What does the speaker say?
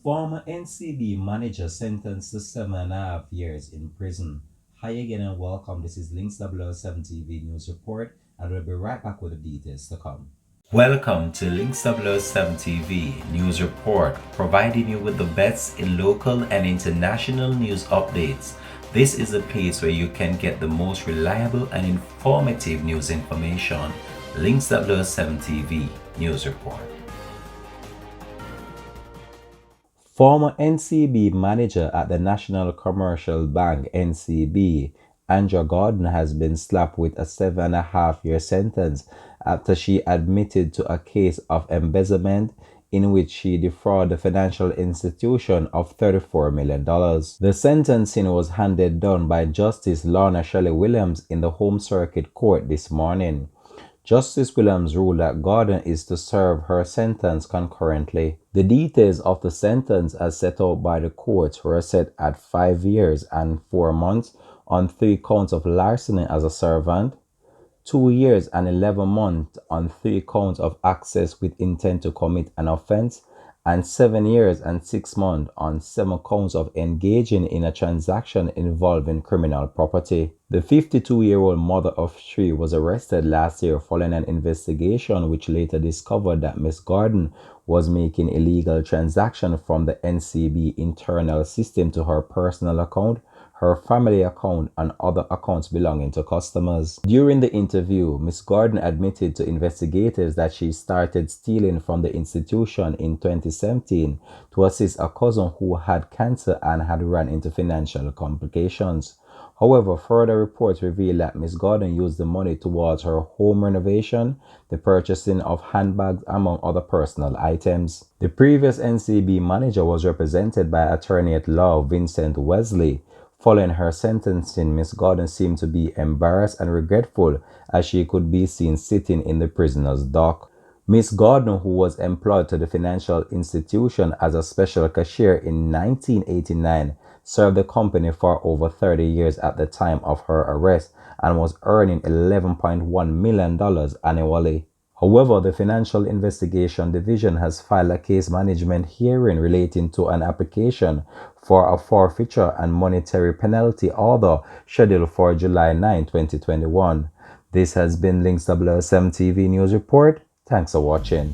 Former NCB manager sentenced to 7.5 years in prison. Hi again and welcome. This is Links 007 TV News Report, and we'll be right back with the details to come. Welcome to Links 007 TV News Report, providing you with the best in local and international news updates. This is a place where you can get the most reliable and informative news information. Links 007 TV News Report. Former NCB manager at the National Commercial Bank (NCB), Andrea has been slapped with a 7.5-year sentence after she admitted to a case of embezzlement in which she defrauded the financial institution of $34 million. The sentencing was handed down by Justice Lorna Shelley Williams in the Home Circuit Court this morning. Justice Williams ruled that Gordon is to serve her sentence concurrently. The details of the sentence as set out by the court were set at 5 years and 4 months on 3 counts of larceny as a servant, 2 years and 11 months on 3 counts of access with intent to commit an offense, and 7 years and 6 months on 7 counts of engaging in a transaction involving criminal property. The 52-year-old mother of 3 was arrested last year following an investigation which later discovered that Ms. Gordon was making illegal transactions from the NCB internal system to her personal account, her family account, and other accounts belonging to customers. During the interview, Ms. Gordon admitted to investigators that she started stealing from the institution in 2017 to assist a cousin who had cancer and had run into financial complications. However, further reports reveal that Ms. Gordon used the money towards her home renovation, the purchasing of handbags, among other personal items. The previous NCB manager was represented by attorney at law Vincent Wesley. Following her sentencing, Ms. Gordon seemed to be embarrassed and regretful as she could be seen sitting in the prisoner's dock. Ms. Gordon, who was employed to the financial institution as a special cashier in 1989, served the company for over 30 years at the time of her arrest and was earning $11.1 million annually. However, the Financial Investigation Division has filed a case management hearing relating to an application for a forfeiture and monetary penalty order scheduled for July 9, 2021. This has been Links 007 TV News Report. Thanks for watching.